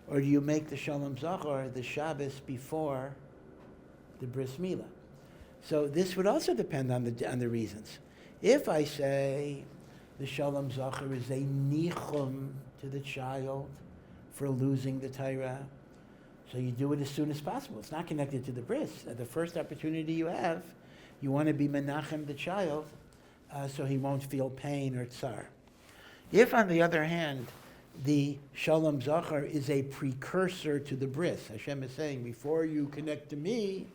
or do you make the Shalom Zachar the Shabbos before the Bris Milah? So this would also depend on the reasons. If I say the Shalom Zachar is a nichum to the child for losing the Torah, so you do it as soon as possible. It's not connected to the bris. At the first opportunity you have, you want to be menachem the child so he won't feel pain or tsar. If, on the other hand, the Shalom Zachar is a precursor to the bris, Hashem is saying, before you connect to me,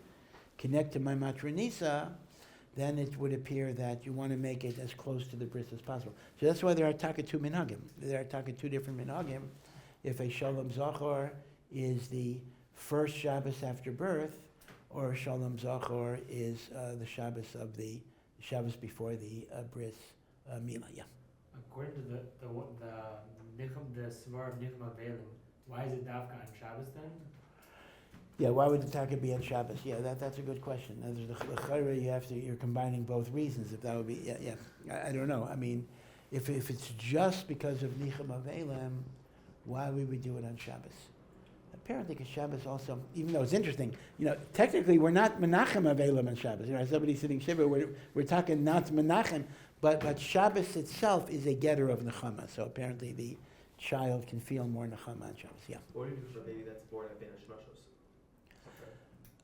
connect to my matronisa, then it would appear that you want to make it as close to the bris as possible. So that's why there are taka two minhagim. There are taka two different minhagim. If a Shalom Zachar is the first Shabbos after birth, or Shalom Zachar is the Shabbos before the bris milah. Yeah. According to the Svar of Nichum Avelim, why is it Dafka on Shabbos then? Yeah, why would the taka be on Shabbos? Yeah, that's a good question. There's the chayra, you're combining both reasons. If that would be, I don't know. I mean, if it's just because of Nichum Avelim, why would we do it on Shabbos? Apparently, because Shabbos also, even though it's interesting, technically we're not Menachem Avelim on Shabbos. Somebody sitting Shiva, we're talking not Menachem, But Shabbos itself is a getter of nechama, so apparently the child can feel more nechama on Shabbos. Yeah. What do you do for a baby that's born at Ben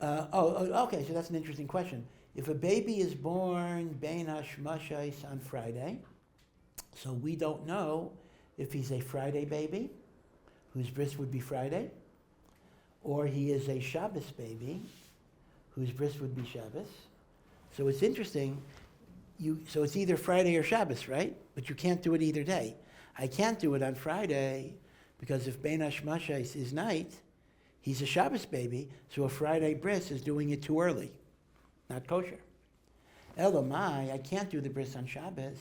Hashmashos? Okay, so that's an interesting question. If a baby is born Bein Hashmashos on Friday, so we don't know if he's a Friday baby, whose bris would be Friday, or he is a Shabbos baby, whose bris would be Shabbos. So it's interesting. So it's either Friday or Shabbos, right? But you can't do it either day. I can't do it on Friday because if Bein Hashmashos is night, he's a Shabbos baby, so a Friday bris is doing it too early, not kosher. Elamai, I can't do the bris on Shabbos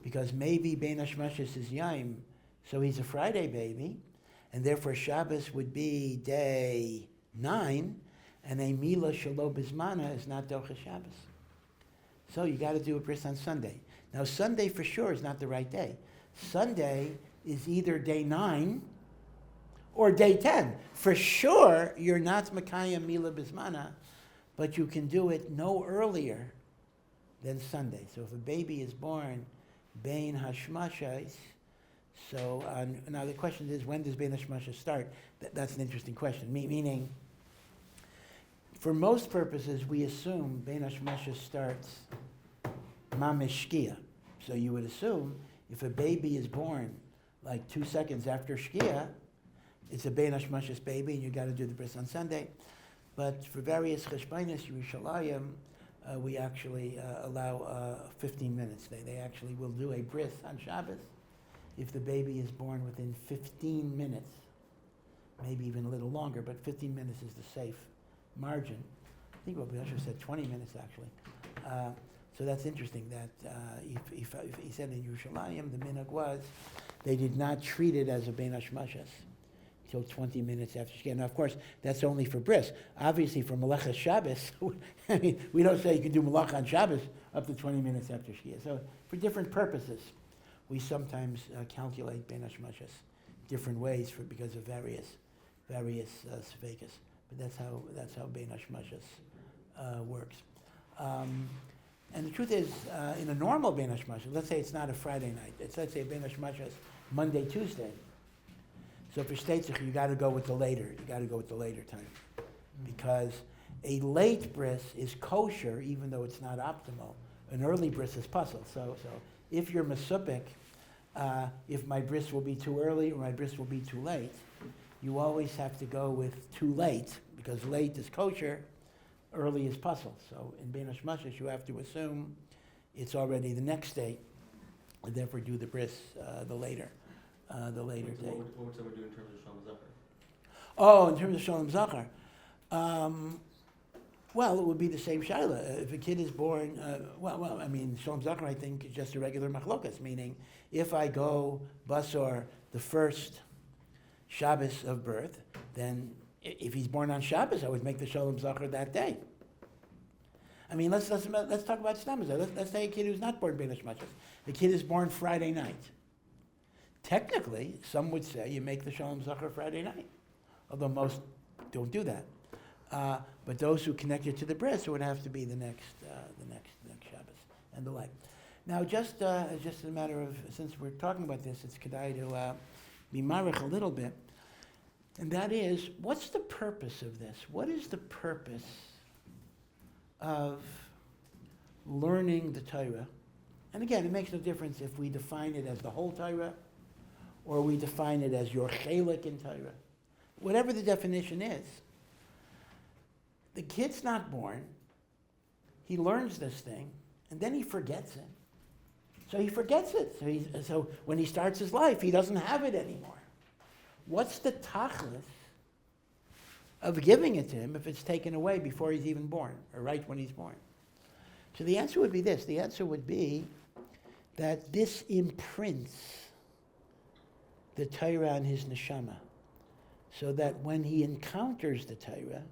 because maybe Bein Hashmashos is Yom, so he's a Friday baby, and therefore Shabbos would be day 9, and a Mila Shelo Bismana is not Docha Shabbos. So you got to do a bris on Sunday. Now Sunday for sure is not the right day. Sunday is either day 9 or day 10. For sure, you're not Makayim Mila Bismana, but you can do it no earlier than Sunday. So if a baby is born Bein Hashmashos, now the question is, when does Bein Hashmashos start? That's an interesting question. Meaning, for most purposes, we assume Bein Hashmashos starts Mamish Shkia. So you would assume if a baby is born like 2 seconds after Shkia, it's a Bein Hashmashos baby, and you got to do the bris on Sunday. But for various cheshbainis, Yerushalayim, we actually allow 15 minutes. They actually will do a bris on Shabbos if the baby is born within 15 minutes, maybe even a little longer, but 15 minutes is the safe margin. I think Rabbi Yosef said 20 minutes actually. So that's interesting that if he said in Yerushalayim, the minhag was they did not treat it as a Bein Hashmashos till 20 minutes after Shkia. Now, of course, that's only for bris. Obviously, for Melechas Shabbos, I mean, we don't say you can do Melech on Shabbos up to 20 minutes after Shkia. So for different purposes, we sometimes calculate Bein Hashmashos different ways because of various sefekas. But that's how Bein Hashmashos works. And the truth is, in a normal Bein Hashmashos, let's say it's not a Friday night. Let's say Bein Hashmashos Monday, Tuesday. So for Shteitzach, you got to go with the later. You got to go with the later time, because a late bris is kosher, even though it's not optimal. An early bris is puzzle. So if you're masupik, if my bris will be too early or my bris will be too late, you always have to go with too late, because late is kosher, early is puzzle. So in Bein Hashmashos, you have to assume it's already the next day, and therefore do the bris the later day. What would someone do in terms of Shalom Zachar? Oh, in terms of Shalom Zachar, well, it would be the same shaila. If a kid is born, I mean, Shalom Zachar, I think, is just a regular machlokas, meaning if I go basor the first Shabbos of birth, then if he's born on Shabbos, I would make the Shalom Zachar that day. I mean, let's talk about Stamazah. Let's say a kid who's not born Bein Hashmashos. The kid is born Friday night. Technically, some would say you make the Shalom Zachar Friday night, although most don't do that. But those who connect it to the bris, it would have to be the next Shabbos and the like. Now, just a matter of, since we're talking about this, it's kedai to be marich a little bit, and that is, what's the purpose of this? What is the purpose of learning the Torah? And again, it makes no difference if we define it as the whole Torah or we define it as your chelik in Torah. Whatever the definition is, the kid's not born, he learns this thing, and then he forgets it. So he forgets it. So when he starts his life, he doesn't have it anymore. What's the tachlis of giving it to him if it's taken away before he's even born, or right when he's born? So the answer would be this. The answer would be that this imprints the Torah on his neshama, so that when he encounters the Torah,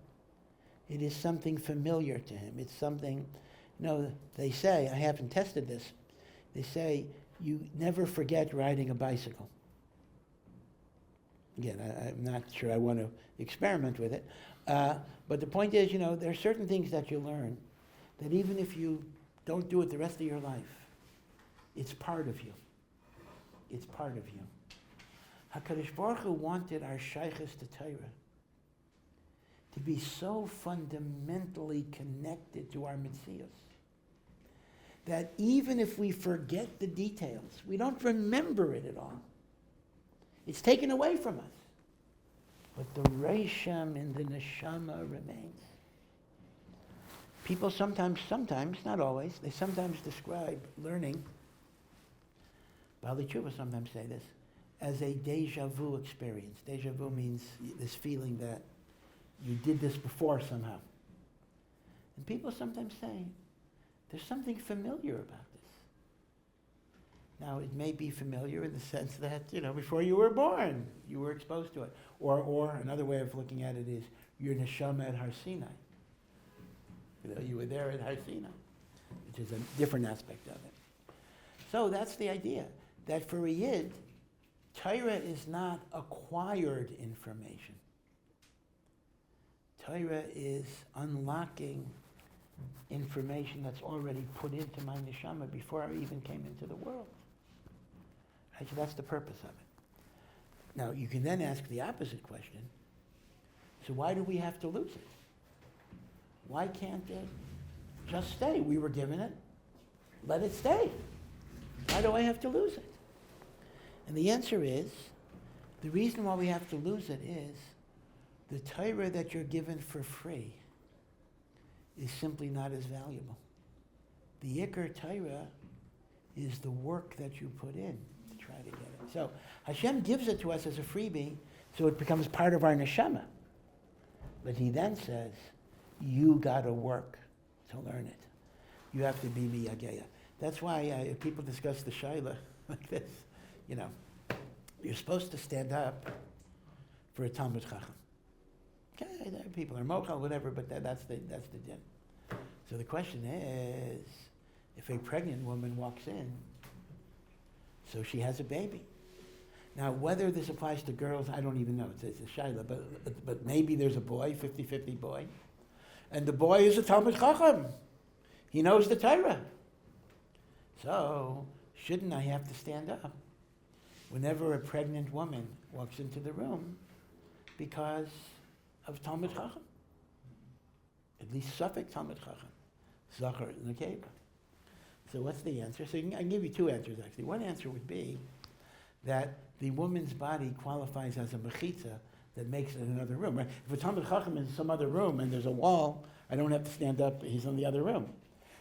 it is something familiar to him. It's something, they say, I haven't tested this, they say you never forget riding a bicycle. Again, I'm not sure I want to experiment with it. But the point is, there are certain things that you learn that even if you don't do it the rest of your life, It's part of you. It's part of you. HaKadosh Baruch Hu wanted our shaykhs to Torah to be so fundamentally connected to our Metzios that even if we forget the details, we don't remember it at all. It's taken away from us. But the Reisham in the Neshama remains. People sometimes, not always, they sometimes describe learning, Bali Tshuva sometimes say this, as a deja vu experience. Deja vu means this feeling that you did this before somehow. And people sometimes say, there's something familiar about this. Now, it may be familiar in the sense that, before you were born, you were exposed to it. Or another way of looking at it is, your neshama at Har Sinai. You were there at Har Sinai, which is a different aspect of it. So that's the idea, that for a Yid, Torah is not acquired information. Torah is unlocking information that's already put into my neshama before I even came into the world. Right? So that's the purpose of it. Now, you can then ask the opposite question. So why do we have to lose it? Why can't it just stay? We were given it. Let it stay. Why do I have to lose it? And the answer is, the reason why we have to lose it is the Torah that you're given for free is simply not as valuable. The Iker Torah is the work that you put in to try to get it. So Hashem gives it to us as a freebie, so it becomes part of our neshama. But he then says, you got to work to learn it. You have to be miyageya. That's why if people discuss the shaila like this, you're supposed to stand up for a Talmud Chacham. Okay, people are mochal, whatever, but that's the din. So the question is, if a pregnant woman walks in, so she has a baby. Now, whether this applies to girls, I don't even know. It's a shaila, but maybe there's a boy, 50-50 boy, and the boy is a Talmud Chacham. He knows the Torah. So, shouldn't I have to stand up whenever a pregnant woman walks into the room because of Talmud Chacham? At least Suffolk Talmud Chacham. Zachar Nekeva. So what's the answer? So I can give you two answers, actually. One answer would be that the woman's body qualifies as a mechitza that makes it another room. Right? If a Talmud Chacham is in some other room and there's a wall, I don't have to stand up, he's in the other room.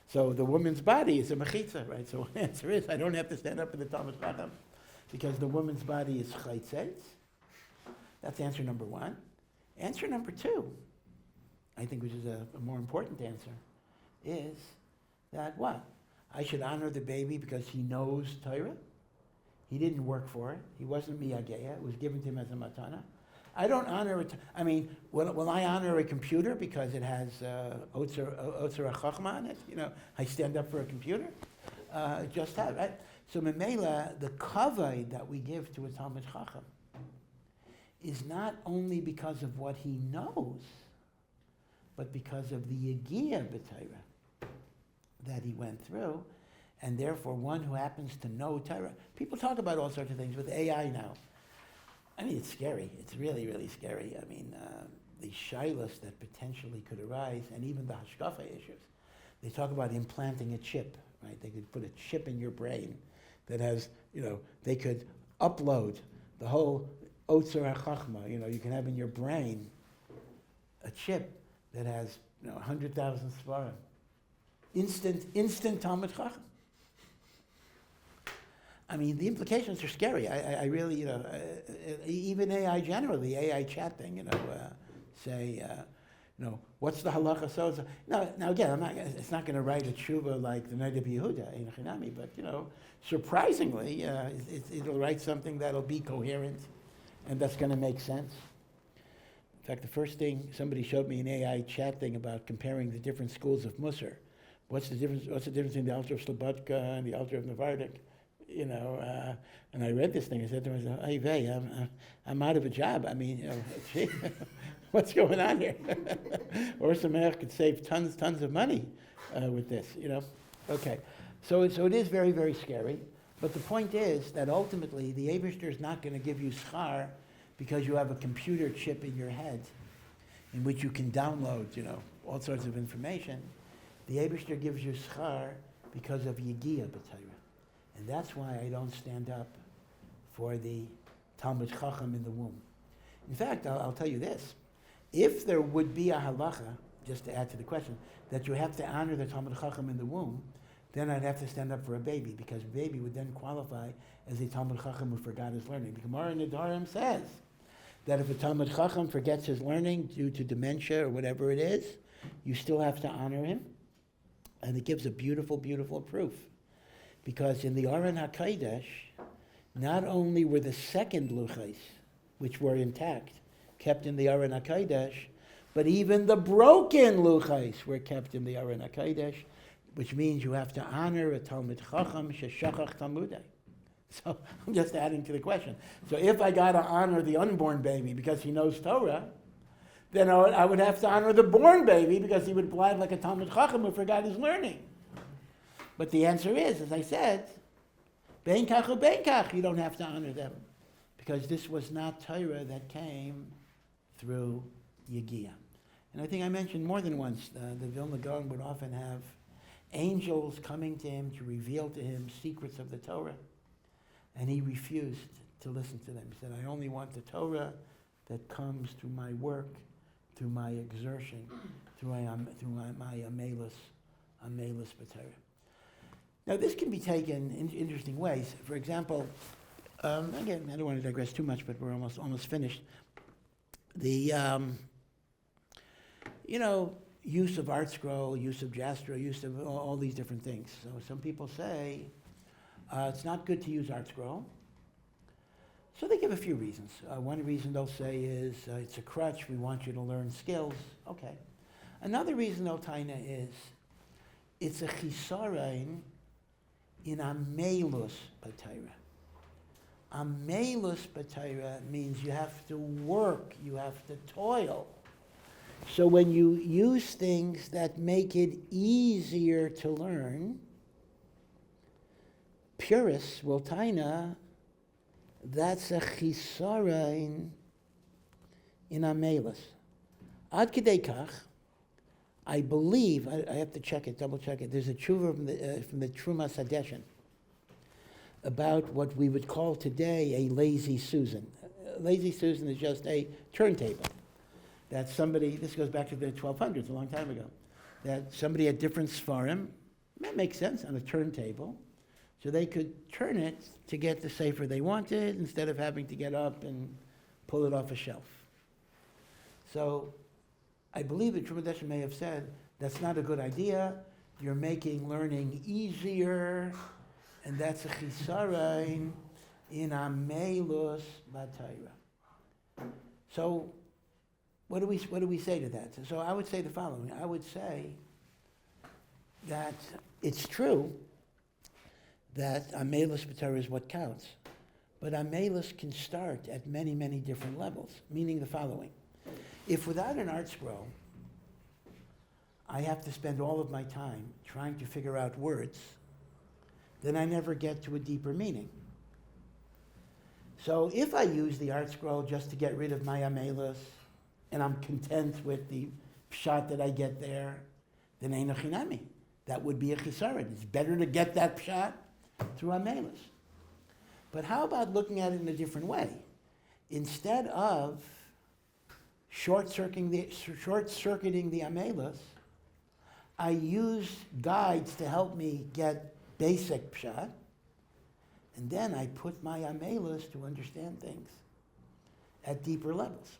So the woman's body is a mechitza, right? So one answer is, I don't have to stand up in the Talmud Chacham because the woman's body is chaytzetz. That's answer number one. Answer number two, I think, which is a more important answer, is that what? I should honor the baby because he knows Torah. He didn't work for it. He wasn't miyageya. It was given to him as a matana. I don't honor it. I mean, will I honor a computer because it has Otzer HaChachma on it? I stand up for a computer? Just that, right? So Memela, the kavod that we give to a Talmud Chacham is not only because of what he knows, but because of the Yegiyah b'Torah that he went through, and therefore one who happens to know Torah. People talk about all sorts of things with AI now. I mean, it's scary. It's really, really scary. I mean, the shilas that potentially could arise, and even the hashkafa issues. They talk about implanting a chip, right? They could put a chip in your brain that has, they could upload the whole Otzer HaChachma. You can have in your brain a chip that has 100,000 svarim. Instant Talmud Chacham. I mean, the implications are scary. I really, even AI generally, AI chat thing, say, what's the halacha so? Now again, it's not going to write a tshuva like the Noda B'Yehuda, in Chinami, but, surprisingly, it'll write something that'll be coherent and that's going to make sense. In fact, the first thing, somebody showed me an AI chat thing about comparing the different schools of Musar. What's the difference between the Alter of Slobodka and the Alter of Navardik? And I read this thing. I said to myself, "Hey, Vey, I'm out of a job. I mean, gee, what's going on here?" Or Sameach could save tons of money with this. Okay, So it is very, very scary. But the point is that ultimately the Eibishter is not going to give you schar because you have a computer chip in your head in which you can download, all sorts of information. The Eibishter gives you schar because of Yegiya B'Torah. And that's why I don't stand up for the Talmud Chacham in the womb. In fact, I'll tell you this. If there would be a halacha, just to add to the question, that you have to honor the Talmud Chacham in the womb, then I'd have to stand up for a baby, because a baby would then qualify as a Talmud Chacham who forgot his learning. The Gemara in Nedarim says that if a Talmud Chacham forgets his learning due to dementia or whatever it is, you still have to honor him. And it gives a beautiful, beautiful proof. Because in the Aron HaKodesh, not only were the second luchos, which were intact, kept in the Aron HaKodesh, but even the broken luchos were kept in the Aron HaKodesh, which means you have to honor a Talmud Chacham sheshachach Talmudei. So I'm just adding to the question. So if I got to honor the unborn baby because he knows Torah, then I would have to honor the born baby because he would blind like a Talmud Chacham who forgot his learning. But the answer is, as I said, ben kach u ben kach, you don't have to honor them, because this was not Torah that came through Yegiya. And I think I mentioned more than once, the Vilna Gaon would often have angels coming to him to reveal to him secrets of the Torah, and he refused to listen to them. He said, I only want the Torah that comes through my work, through my exertion, through my amelus b'Torah. Now this can be taken in interesting ways. For example, again, I don't want to digress too much, but we're almost finished. The use of Art Scroll, use of Jastrow, use of all these different things. So some people say it's not good to use Art Scroll. So they give a few reasons. One reason they'll say is it's a crutch, we want you to learn skills. Okay. Another reason they'll taina is it's a chisarein in amelus b'Torah. Amelus b'Torah means you have to work, you have to toil. So when you use things that make it easier to learn, purists will taina, that's a chisarein in amelus. Ad kedei kach, I believe, I have to check it, double check it, there's a tshuva from the Trumas Hadeshen about what we would call today a lazy Susan. A lazy Susan is just a turntable that somebody, this goes back to the 1200s, a long time ago, that somebody had different svarim, that makes sense, on a turntable, so they could turn it to get the sefer they wanted instead of having to get up and pull it off a shelf. So I believe that Trumas Hadeshen may have said, that's not a good idea, you're making learning easier, and that's a chisarein in amelus b'Torah. So what do we say to that? So I would say the following. I would say that it's true that amelus b'Torah is what counts, but amelus can start at many, many different levels, meaning the following. If without an art scroll, I have to spend all of my time trying to figure out words, then I never get to a deeper meaning. So if I use the art scroll just to get rid of my amelus, and I'm content with the pshat that I get there, then eino chinami. That would be a chisaron. It's better to get that pshat through amelus. But how about looking at it in a different way? Instead of short-circuiting the amelus, I use guides to help me get basic pshat, and then I put my amelus to understand things at deeper levels.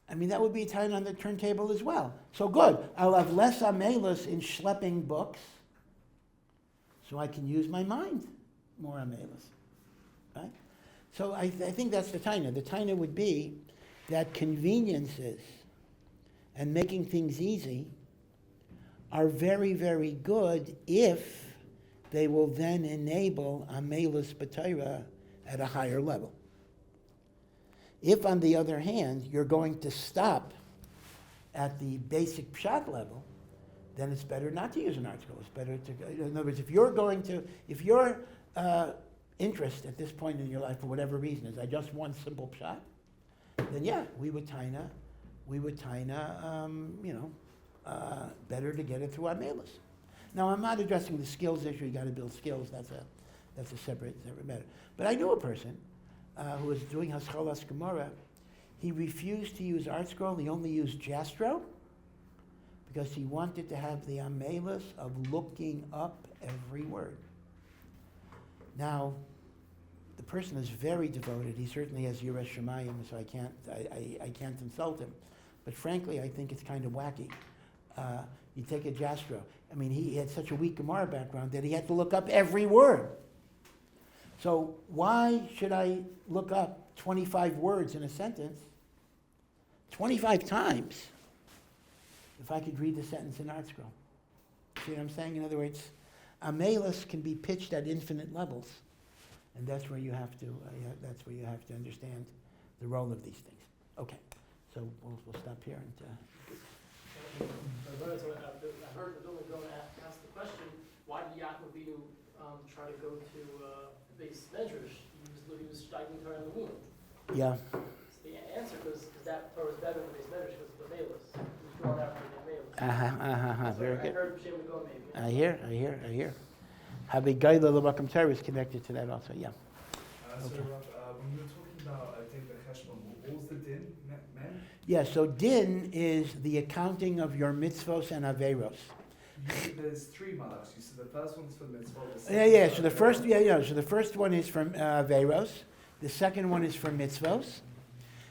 I mean, that would be a time on the turntable as well. So good, I'll have less amelus in schlepping books, so I can use my mind more amelus, right? So I think that's the taina. The taina would be that conveniences and making things easy are very, very good if they will then enable amelus b'Torah at a higher level. If, on the other hand, you're going to stop at the basic pshat level, then it's better not to use an art scroll. It's better to, in other words, if your interest at this point in your life, for whatever reason, is I just want simple pshat, then yeah, we would taina, better to get it through our mailers. Now, I'm not addressing the skills issue. You got to build skills. That's a separate matter. But I knew a person who was doing Hascholas Gemara. He refused to use Art Scroll. He only used Jastro because he wanted to have the amelis of looking up every word. Now, the person is very devoted. He certainly has Yiras Shamayim, so I can't insult him. But frankly, I think it's kind of wacky. You take a Jastro. I mean, he had such a weak Gemara background that he had to look up every word. So why should I look up 25 words in a sentence 25 times if I could read the sentence in Art Scroll? See what I'm saying? In other words, amelis can be pitched at infinite levels, and that's where you have to understand the role of these things. Okay, so we'll stop here and. I heard the building going to ask the question, why did Yaakov Avinu try to go to base measures? He was striking Torah in the womb. Yeah. So the answer was that Torah was better than base measures because of the Malus. He was drawn out from the Malus. Very good. I heard Shem would go maybe. I hear. Havigayla L'Makam Torah is connected to that also, yeah. So Okay. Rav, when you were talking about, I think, the cheshbon, what was the din, man? Yeah, so din is the accounting of your mitzvos and averos. There's three malachs. You said the first one's for mitzvah. Yeah. So the first one is from averos. The second one is for mitzvos,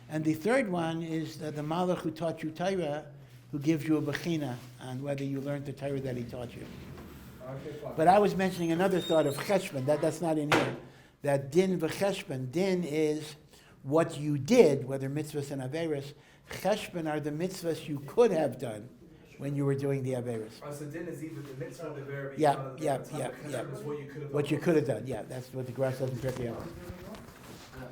and the third one is the malach who taught you Torah, who gives you a bechina on whether you learned the Torah that he taught you. Okay, fine. But I was mentioning another thought of cheshbon. That's not in here. That din v'cheshbon. Din is what you did, whether mitzvahs and averos. Cheshbon are the mitzvahs you could have done when you were doing the averos. So din is either the mitzvah or the verb. Yeah. What you could have What you could have done, yeah. That's what the grass doesn't pick you up.